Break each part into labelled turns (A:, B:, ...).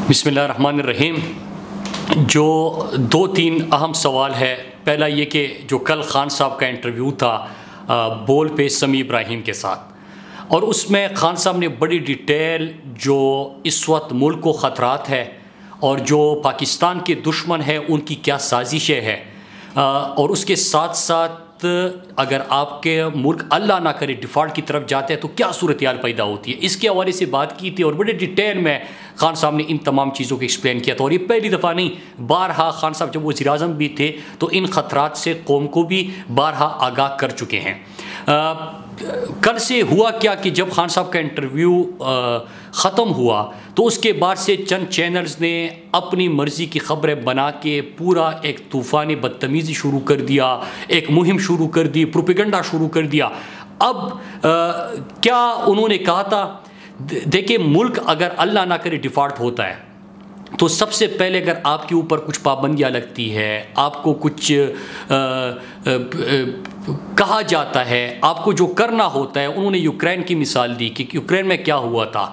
A: بسم اللہ الرحمن الرحیم۔ جو دو تین اہم سوال ہے، پہلا یہ کہ جو کل خان صاحب کا انٹرویو تھا بول پہ سمیع ابراہیم کے ساتھ، اور اس میں خان صاحب نے بڑی ڈیٹیل جو اس وقت ملک کو خطرات ہے اور جو پاکستان کے دشمن ہیں ان کی کیا سازشیں ہے، اور اس کے ساتھ ساتھ اگر آپ کے ملک اللہ نہ کرے ڈیفالٹ کی طرف جاتے ہیں تو کیا صورتحال پیدا ہوتی ہے، اس کے حوالے سے بات کی تھی اور بڑے ڈیٹیل میں خان صاحب نے ان تمام چیزوں کو ایکسپلین کیا تھا۔ اور یہ پہلی دفعہ نہیں، بارہا خان صاحب جب وزیر اعظم بھی تھے تو ان خطرات سے قوم کو بھی بارہا آگاہ کر چکے ہیں۔ کل سے ہوا کیا کہ جب خان صاحب کا انٹرویو ختم ہوا تو اس کے بعد سے چند چینلز نے اپنی مرضی کی خبریں بنا کے پورا ایک طوفان بدتمیزی شروع کر دیا، ایک مہم شروع کر دی، پروپیگنڈا شروع کر دیا۔ اب کیا انہوں نے کہا تھا، دیکھیں ملک اگر اللہ نہ کرے ڈیفالٹ ہوتا ہے تو سب سے پہلے اگر آپ کے اوپر کچھ پابندیاں لگتی ہے، آپ کو کچھ کہا جاتا ہے، آپ کو جو کرنا ہوتا ہے، انہوں نے یوکرین کی مثال دی کہ یوکرین میں کیا ہوا تھا،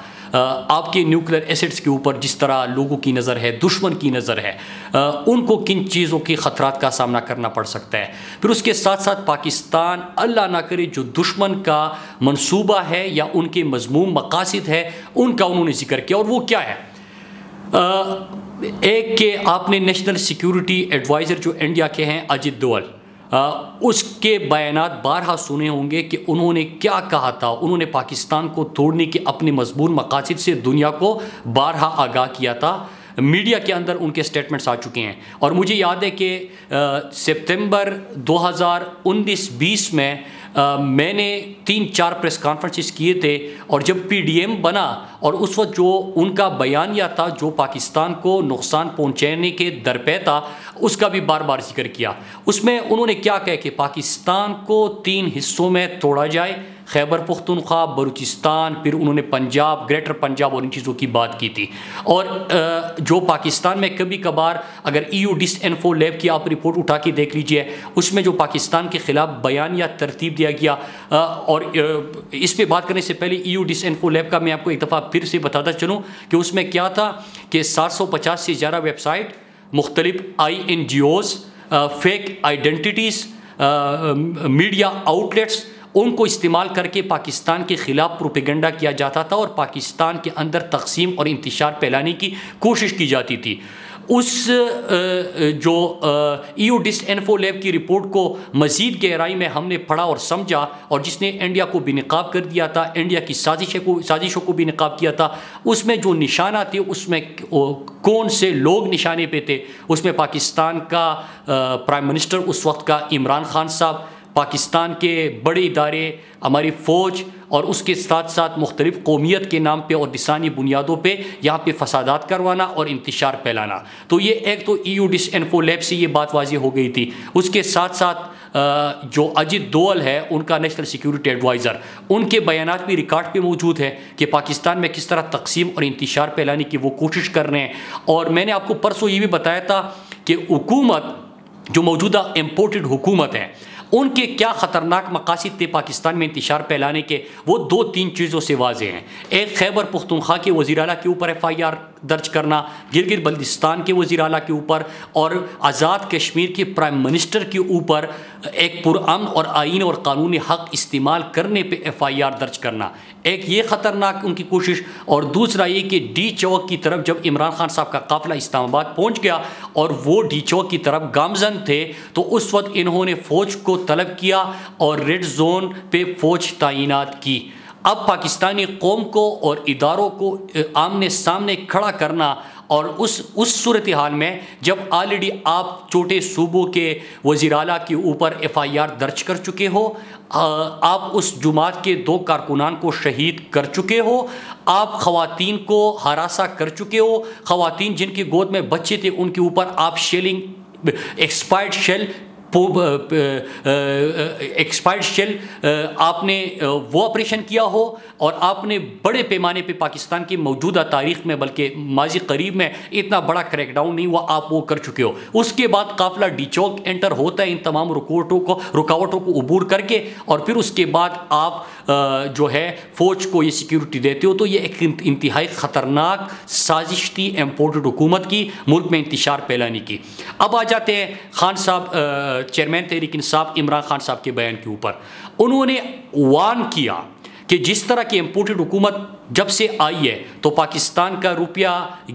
A: آپ کے نیوکلیر ایسٹس کے اوپر جس طرح لوگوں کی نظر ہے، دشمن کی نظر ہے، ان کو کن چیزوں کی خطرات کا سامنا کرنا پڑ سکتا ہے۔ پھر اس کے ساتھ ساتھ پاکستان اللہ نہ کرے جو دشمن کا منصوبہ ہے یا ان کے مذموم مقاصد ہے ان کا انہوں نے ذکر کیا، اور وہ کیا ہے۔ ایک کہ آپ نے نیشنل سیکیورٹی ایڈوائزر جو انڈیا کے ہیں اجت دوول، اس کے بیانات بارہا سنے ہوں گے کہ انہوں نے کیا کہا تھا۔ انہوں نے پاکستان کو توڑنے کے اپنے مضمون مقاصد سے دنیا کو بارہا آگاہ کیا تھا۔ میڈیا کے اندر ان کے سٹیٹمنٹس آ چکے ہیں، اور مجھے یاد ہے کہ سپتمبر 2019-20 میں میں نے 3-4 پریس کانفرنسز کیے تھے، اور جب پی ڈی ایم بنا اور اس وقت جو ان کا بیانیہ تھا جو پاکستان کو نقصان پہنچانے کے درپے تھا، اس کا بھی بار بار ذکر کیا۔ اس میں انہوں نے کیا کہا کہ پاکستان کو 3 حصوں میں توڑا جائے، خیبر پختونخوا، بلوچستان، پھر انہوں نے پنجاب، گریٹر پنجاب اور ان چیزوں کی بات کی تھی۔ اور جو پاکستان میں کبھی کبھار اگر ایو ڈس انفو لیب کی آپ رپورٹ اٹھا کے دیکھ لیجئے، اس میں جو پاکستان کے خلاف بیانیہ ترتیب دیا گیا، اور اس پہ بات کرنے سے پہلے ایو ڈس انفو لیب کا میں آپ کو ایک دفعہ پھر سے بتاتا چلوں کہ اس میں کیا تھا کہ 750 سے زیادہ ویب سائٹ، مختلف INGOs، fake identities, media outlets, ان کو استعمال کر کے پاکستان کے خلاف پروپیگنڈا کیا جاتا تھا اور پاکستان کے اندر تقسیم اور انتشار پھیلانے کی کوشش کی جاتی تھی۔ اس جو ایو ڈس انفو لیب کی رپورٹ کو مزید گہرائی میں ہم نے پڑھا اور سمجھا، اور جس نے انڈیا کو بھی نقاب کر دیا تھا، انڈیا کی سازشوں کو بھی نقاب کیا تھا۔ اس میں جو نشانہ تھے، اس میں کون سے لوگ نشانے پہ تھے، اس میں پاکستان کا پرائم منسٹر اس وقت کا عمران خان صاحب، پاکستان کے بڑے ادارے، ہماری فوج، اور اس کے ساتھ ساتھ مختلف قومیت کے نام پہ اور لسانی بنیادوں پہ یہاں پہ فسادات کروانا اور انتشار پھیلانا۔ تو یہ ایک تو ایو ڈس انفو لیب سے یہ بات واضح ہو گئی تھی۔ اس کے ساتھ ساتھ جو اجت دوول ہے، ان کا نیشنل سیکیورٹی ایڈوائزر، ان کے بیانات بھی ریکارڈ پہ موجود ہے کہ پاکستان میں کس طرح تقسیم اور انتشار پھیلانے کی وہ کوشش کر رہے ہیں۔ اور میں نے آپ کو پرسوں یہ بھی بتایا تھا کہ حکومت جو موجودہ امپورٹڈ حکومت ہے، ان کے کیا خطرناک مقاصد تھے پاکستان میں انتشار پھیلانے کے، وہ 2-3 چیزوں سے واضح ہیں۔ ایک خیبر پختونخوا کے وزیر اعلیٰ کے اوپر FIR درج کرنا، گلگت بلتستان کے وزیر اعلیٰ کے اوپر، اور آزاد کشمیر کے پرائم منسٹر کے اوپر ایک پرامن اور آئین اور قانونی حق استعمال کرنے پہ FIR درج کرنا، ایک یہ خطرناک ان کی کوشش۔ اور دوسرا یہ کہ ڈی چوک کی طرف جب عمران خان صاحب کا قافلہ اسلام آباد پہنچ گیا اور وہ ڈی چوک کی طرف گامزن تھے، تو اس وقت انہوں نے فوج کو طلب کیا اور ریڈ زون پہ فوج تعینات کی۔ اب پاکستانی قوم کو اور اداروں کو آمنے سامنے کھڑا کرنا، اور اس صورتحال میں جب آلریڈی آپ چھوٹے صوبوں کے وزیر اعلیٰ کے اوپر FIR درج کر چکے ہو، آپ اس جماعت کے 2 کارکنان کو شہید کر چکے ہو، آپ خواتین کو ہراساں کر چکے ہو، خواتین جن کی گود میں بچے تھے ان کے اوپر آپ shelling, expired shell expired shell آپ نے وہ آپریشن کیا ہو اور آپ نے بڑے پیمانے پہ پاکستان کی موجودہ تاریخ میں بلکہ ماضی قریب میں اتنا بڑا کریک ڈاؤن نہیں ہوا، آپ وہ کر چکے ہو. اس کے بعد قافلہ ڈی چوک انٹر ہوتا ہے ان تمام رکاوٹوں کو عبور کر کے، اور پھر اس کے بعد آپ جو ہے فوج کو یہ سیکیورٹی دیتے ہو. تو یہ ایک انتہائی خطرناک سازش تھی امپورٹڈ حکومت کی ملک میں انتشار پھیلانے کی. اب آ جاتے ہیں خان صاحب، چیئرمین تحریک انصاف عمران خان صاحب کے بیان کے اوپر. انہوں نے وارن کیا کہ جس طرح کی امپورٹڈ حکومت جب سے آئی ہے تو پاکستان کا روپیہ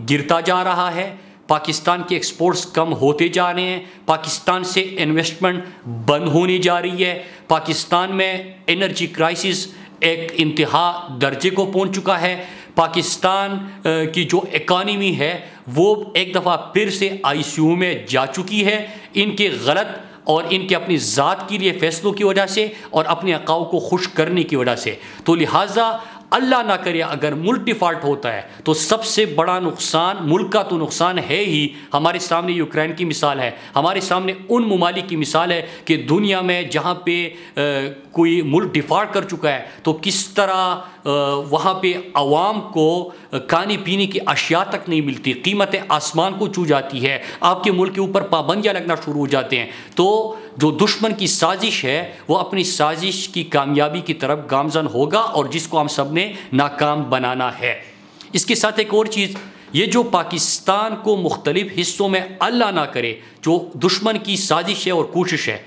A: گرتا جا رہا ہے، پاکستان کے ایکسپورٹس کم ہوتے جا رہے ہیں، پاکستان سے انویسٹمنٹ بند ہونے جا رہی ہے، پاکستان میں انرجی کرائسس ایک انتہا درجے کو پہنچ چکا ہے، پاکستان کی جو اکانومی ہے وہ ایک دفعہ پھر سے آئی سی یو میں جا چکی ہے ان کے غلط اور ان کے اپنی ذات کے لیے فیصلوں کی وجہ سے اور اپنے عقاؤں کو خوش کرنے کی وجہ سے. تو لہٰذا اللہ نہ کرے اگر ملک ڈیفالٹ ہوتا ہے تو سب سے بڑا نقصان ملک کا تو نقصان ہے ہی. ہمارے سامنے یوکرین کی مثال ہے، ہمارے سامنے ان ممالک کی مثال ہے کہ دنیا میں جہاں پہ کوئی ملک ڈیفالٹ کر چکا ہے تو کس طرح وہاں پہ عوام کو کھانے پینے کی اشیاء تک نہیں ملتی، قیمتیں آسمان کو چھو جاتی ہے، آپ کے ملک کے اوپر پابندیاں لگنا شروع ہو جاتے ہیں. تو جو دشمن کی سازش ہے وہ اپنی سازش کی کامیابی کی طرف گامزن ہوگا اور جس کو ہم سب نے ناکام بنانا ہے. اس کے ساتھ ایک اور چیز، یہ جو پاکستان کو مختلف حصوں میں اللہ نہ کرے جو دشمن کی سازش ہے اور کوشش ہے،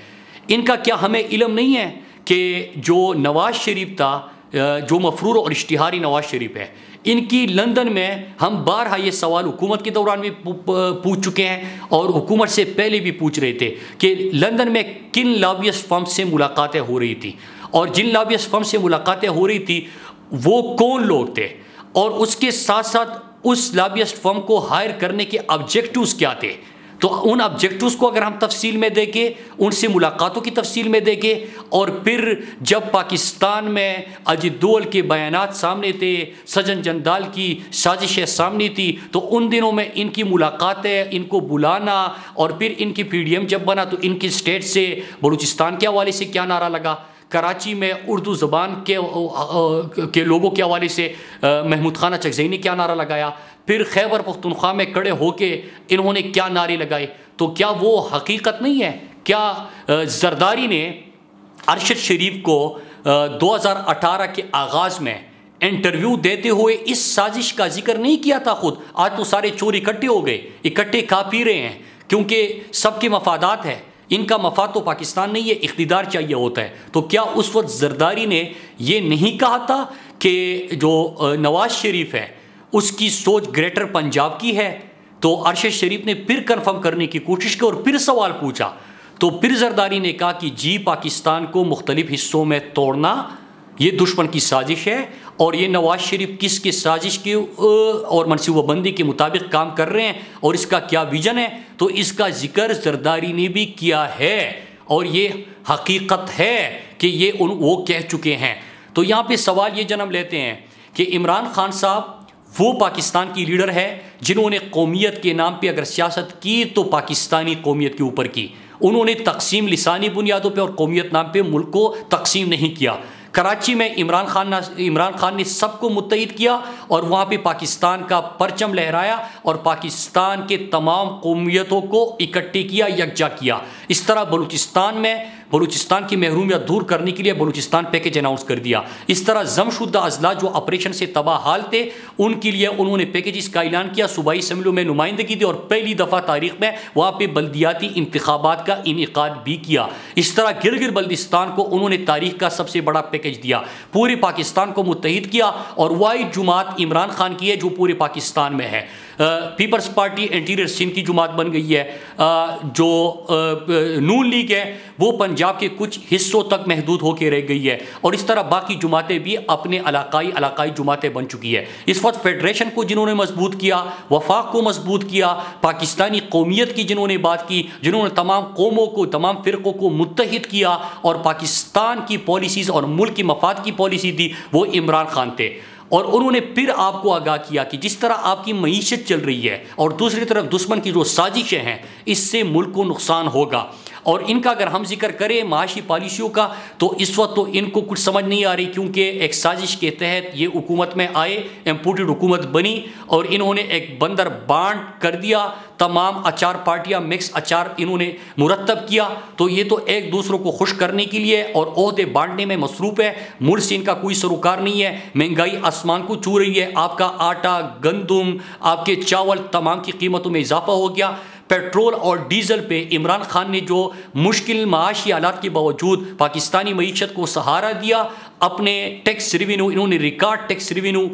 A: ان کا کیا ہمیں علم نہیں ہے کہ جو نواز شریف تھا، جو مفرور اور اشتہاری نواز شریف ہے، ان کی لندن میں ہم بارہا یہ سوال حکومت کے دوران بھی پوچھ چکے ہیں اور حکومت سے پہلے بھی پوچھ رہے تھے کہ لندن میں کن لابیسٹ فرم سے ملاقاتیں ہو رہی تھی اور جن لابیسٹ فرم سے ملاقاتیں ہو رہی تھی وہ کون لوگ تھے، اور اس کے ساتھ ساتھ اس لابیسٹ فرم کو ہائر کرنے کے آبجیکٹوز کیا تھے. تو ان آبجیکٹوز کو اگر ہم تفصیل میں دیکھیں، ان سے ملاقاتوں کی تفصیل میں دیکھیں، اور پھر جب پاکستان میں اجیت دوول کے بیانات سامنے تھے، سجن جندال کی سازشیں سامنے تھی، تو ان دنوں میں ان کی ملاقاتیں، ان کو بلانا، اور پھر ان کی پی ڈی ایم جب بنا تو ان کی اسٹیٹ سے بلوچستان کے حوالے سے کیا نعرہ لگا، کراچی میں اردو زبان کے لوگوں کے حوالے سے محمود خانہ چکزئی نے کیا نعرہ لگایا، پھر خیبر پختونخوا میں کھڑے ہو کے انہوں نے کیا نعرے لگائے. تو کیا وہ حقیقت نہیں ہے؟ کیا زرداری نے ارشد شریف کو 2018 کے آغاز میں انٹرویو دیتے ہوئے اس سازش کا ذکر نہیں کیا تھا خود؟ آج تو سارے چور اکٹھے ہو گئے، اکٹھے کھا پی رہے ہیں کیونکہ سب کے مفادات ہیں. ان کا مفاد تو پاکستان نہیں ہے، اقتدار چاہیے ہوتا ہے. تو کیا اس وقت زرداری نے یہ نہیں کہا تھا کہ جو نواز شریف ہے اس کی سوچ گریٹر پنجاب کی ہے؟ تو ارشد شریف نے پھر کنفرم کرنے کی کوشش کی اور پھر سوال پوچھا، تو پھر زرداری نے کہا کہ جی پاکستان کو مختلف حصوں میں توڑنا یہ دشمن کی سازش ہے، اور یہ نواز شریف کس کی سازش کی اور منصوبہ بندی کے مطابق کام کر رہے ہیں اور اس کا کیا ویژن ہے. تو اس کا ذکر زرداری نے بھی کیا ہے اور یہ حقیقت ہے کہ یہ وہ کہہ چکے ہیں. تو یہاں پہ سوال یہ جنم لیتے ہیں کہ عمران خان صاحب وہ پاکستان کی لیڈر ہے جنہوں نے قومیت کے نام پہ اگر سیاست کی تو پاکستانی قومیت کے اوپر کی. انہوں نے تقسیم لسانی بنیادوں پہ اور قومیت نام پہ ملک کو تقسیم نہیں کیا. کراچی میں عمران خان نے سب کو متحد کیا اور وہاں پہ پاکستان کا پرچم لہرایا اور پاکستان کے تمام قومیتوں کو اکٹھے کیا، یکجا کیا. اس طرح بلوچستان کی محرومیت دور کرنے کے لیے بلوچستان پیکیج اناؤنس کر دیا. اس طرح ضم شدہ اضلاع جو آپریشن سے تباہ حال تھے ان کے لیے انہوں نے پیکیجز کا اعلان کیا، صوبائی اسمبلیوں میں نمائندگی دی اور پہلی دفعہ تاریخ میں وہاں پہ بلدیاتی انتخابات کا انعقاد بھی کیا. اس طرح گلگت بلتستان کو انہوں نے تاریخ کا سب سے بڑا پیکیج دیا، پورے پاکستان کو متحد کیا. اور واحد جماعت عمران خان کی ہے جو پورے پاکستان میں ہے. پیپلز پارٹی انٹیریئر سندھ کی جماعت بن گئی ہے. جو نون لیگ ہے وہ پنجاب کے کچھ حصوں تک محدود ہو کے رہ گئی ہے، اور اس طرح باقی جماعتیں بھی اپنے علاقائی جماعتیں بن چکی ہے. اس وقت فیڈریشن کو جنہوں نے مضبوط کیا، وفاق کو مضبوط کیا، پاکستانی قومیت کی جنہوں نے بات کی، جنہوں نے تمام قوموں کو، تمام فرقوں کو متحد کیا اور پاکستان کی پالیسیز اور ملک کی مفاد کی پالیسی تھی، وہ عمران خان تھے. اور انہوں نے پھر آپ کو آگاہ کیا کہ جس طرح آپ کی معیشت چل رہی ہے اور دوسری طرف دشمن کی جو سازشیں ہیں اس سے ملک کو نقصان ہوگا. اور ان کا اگر ہم ذکر کریں معاشی پالیسیوں کا تو اس وقت تو ان کو کچھ سمجھ نہیں آ رہی، کیونکہ ایک سازش کے تحت یہ حکومت میں آئے، امپورٹڈ حکومت بنی اور انہوں نے ایک بندر بانٹ کر دیا، تمام اچار پارٹیاں مکس اچار انہوں نے مرتب کیا، تو یہ تو ایک دوسروں کو خوش کرنے کے لیے اور عہدے بانٹنے میں مصروف ہے، ملک سے ان کا کوئی سروکار نہیں ہے۔ مہنگائی آسمان کو چھو رہی ہے، آپ کا آٹا، گندم، آپ کے چاول تمام کی قیمتوں میں اضافہ ہو گیا۔ پیٹرول اور ڈیزل پہ عمران خان نے جو مشکل معاشی حالات کے باوجود پاکستانی معیشت کو سہارا دیا، اپنے ٹیکس ریونیو انہوں نے ریکارڈ ٹیکس ریونیو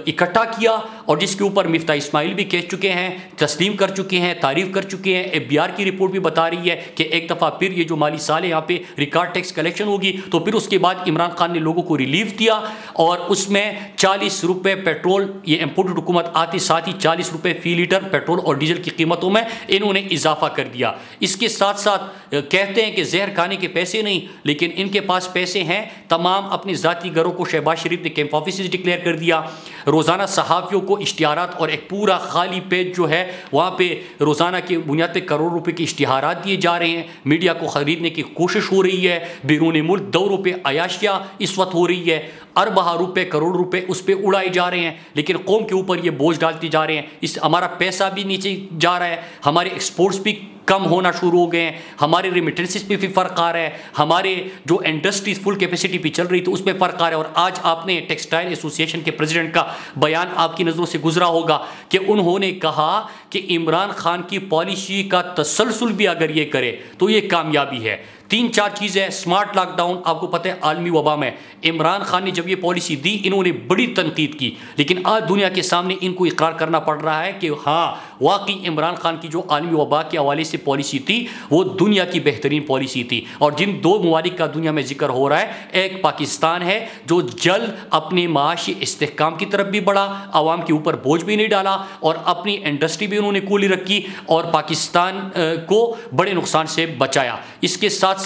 A: اکٹھا کیا، اور جس کے اوپر مفتاح اسماعیل بھی کہہ چکے ہیں، تسلیم کر چکے ہیں، تعریف کر چکے ہیں۔ FBR کی رپورٹ بھی بتا رہی ہے کہ ایک دفعہ پھر یہ جو مالی سال ہے یہاں پہ ریکارڈ ٹیکس کلیکشن ہوگی، تو پھر اس کے بعد عمران خان نے لوگوں کو ریلیف دیا اور اس میں 40 روپے پیٹرول، یہ امپورٹڈ حکومت آتی ساتھ ہی 40 روپے فی لیٹر پیٹرول اور ڈیزل کی قیمتوں میں انہوں نے اضافہ کر دیا۔ اس کے ساتھ ساتھ کہتے ہیں کہ زہر کھانے کے پیسے نہیں، لیکن ان کے پاس پیسے ہیں، تمام اپنے ذاتی گھروں کو شہباز شریف نے کیمپ آفیسز ڈکلیئر کر دیا، روزانہ صحافیوں کو اشتہارات اور ایک پورا خالی پیج جو ہے وہاں پہ روزانہ کی بنیاد پہ کروڑ روپے کے اشتہارات دیے جا رہے ہیں، میڈیا کو خریدنے کی کوشش ہو رہی ہے، بیرون ملک دوروں پہ عیاشیاں اس وقت ہو رہی ہے، اربہ روپے کروڑ روپے اس پہ اڑائے جا رہے ہیں، لیکن قوم کے اوپر یہ بوجھ ڈالتے جا رہے ہیں، اس ہمارا پیسہ بھی نیچے جا رہا ہے، ہمارے ایکسپورٹس بھی کم ہونا شروع ہو گئے ہیں، ہمارے ریمیٹنسز پہ بھی فرق آ رہا ہے، ہمارے جو انڈسٹریز فل کیپیسٹی پہ چل رہی تو اس پہ فرق آ رہا ہے۔ اور آج آپ نے ٹیکسٹائل ایسوسی ایشن کے پریزیڈنٹ کا بیان آپ کی نظروں سے گزرا ہوگا کہ انہوں نے کہا کہ عمران خان کی پالیسی کا تسلسل بھی اگر یہ کرے تو یہ کامیابی ہے۔ 3-4 چیزیں، سمارٹ لاک ڈاؤن، آپ کو پتہ ہے عالمی وبا میں عمران خان نے جب یہ پالیسی دی انہوں نے بڑی تنقید کی، لیکن آج دنیا کے سامنے ان کو اقرار کرنا پڑ رہا ہے کہ ہاں واقعی عمران خان کی جو عالمی وبا کے حوالے سے پالیسی تھی وہ دنیا کی بہترین پالیسی تھی۔ اور جن 2 ممالک کا دنیا میں ذکر ہو رہا ہے، ایک پاکستان ہے جو جلد اپنے معاشی استحکام کی طرف بھی بڑھا، عوام کے اوپر بوجھ بھی نہیں ڈالا اور اپنی انڈسٹری بھی انہوں نے کھلی رکھی اور پاکستان کو بڑے نقصان سے بچایا۔ اس کے ساتھ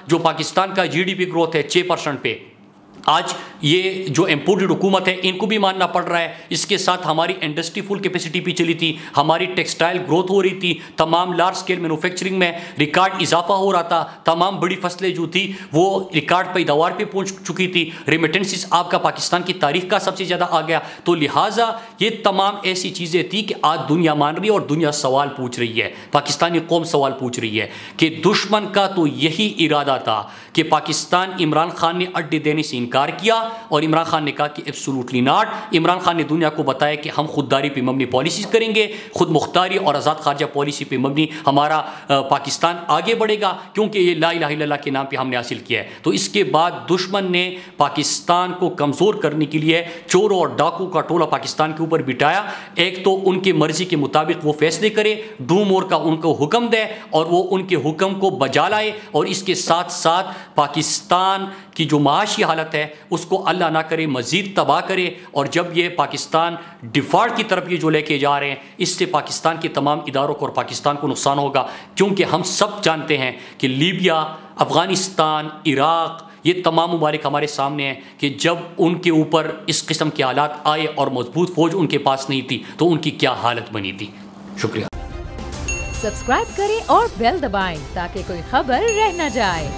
A: جو پاکستان کا GDP گروتھ ہے 6% پہ، آج یہ جو امپورٹڈ حکومت ہے ان کو بھی ماننا پڑ رہا ہے۔ اس کے ساتھ ہماری انڈسٹری فل کیپیسٹی پہ چلی تھی، ہماری ٹیکسٹائل گروتھ ہو رہی تھی، تمام لارج سکیل مینوفیکچرنگ میں ریکارڈ اضافہ ہو رہا تھا، تمام بڑی فصلیں جو تھی وہ ریکارڈ پیداوار پہ پہنچ چکی تھی، ریمیٹنسز آپ کا پاکستان کی تاریخ کا سب سے زیادہ آ گیا۔ تو لہٰذا یہ تمام ایسی چیزیں تھی کہ آج دنیا مان رہی ہے اور دنیا سوال پوچھ رہی ہے، پاکستانی قوم سوال پوچھ رہی ہے کہ دشمن کا تو یہی ارادہ تھا کہ پاکستان، عمران خان نے اڈے دینے سے انکار کیا اور عمران خان نے کہا کہ ایبسولوٹلی ناٹ۔ عمران خان نے دنیا کو بتایا کہ ہم خودداری پہ مبنی پالیسیز کریں گے، خود مختاری اور آزاد خارجہ پالیسی پہ مبنی ہمارا پاکستان آگے بڑھے گا، کیونکہ یہ لا الہ الا اللہ کے نام پہ ہم نے حاصل کیا ہے۔ تو اس کے بعد دشمن نے پاکستان کو کمزور کرنے کے لیے چوروں اور ڈاکو کا ٹولہ پاکستان کے اوپر بٹھایا، ایک تو ان کی مرضی کے مطابق وہ فیصلے کرے، دوم اور کا ان کو حکم دے اور وہ ان کے حکم کو بجا لائے، اور اس کے ساتھ ساتھ پاکستان کی جو معاشی حالت ہے اس کو اللہ نہ کرے مزید تباہ کرے۔ اور جب یہ پاکستان ڈیفالٹ کی طرف یہ جو لے کے جا رہے ہیں، اس سے پاکستان کے تمام اداروں کو اور پاکستان کو نقصان ہوگا، کیونکہ ہم سب جانتے ہیں کہ لیبیا، افغانستان، عراق، یہ تمام ممالک ہمارے سامنے ہیں کہ جب ان کے اوپر اس قسم کے حالات آئے اور مضبوط فوج ان کے پاس نہیں تھی تو ان کی کیا حالت بنی تھی۔ شکریہ۔
B: سبسکرائب کریں اور بیل دبائیں تاکہ کوئی خبر رہ نہ جائے۔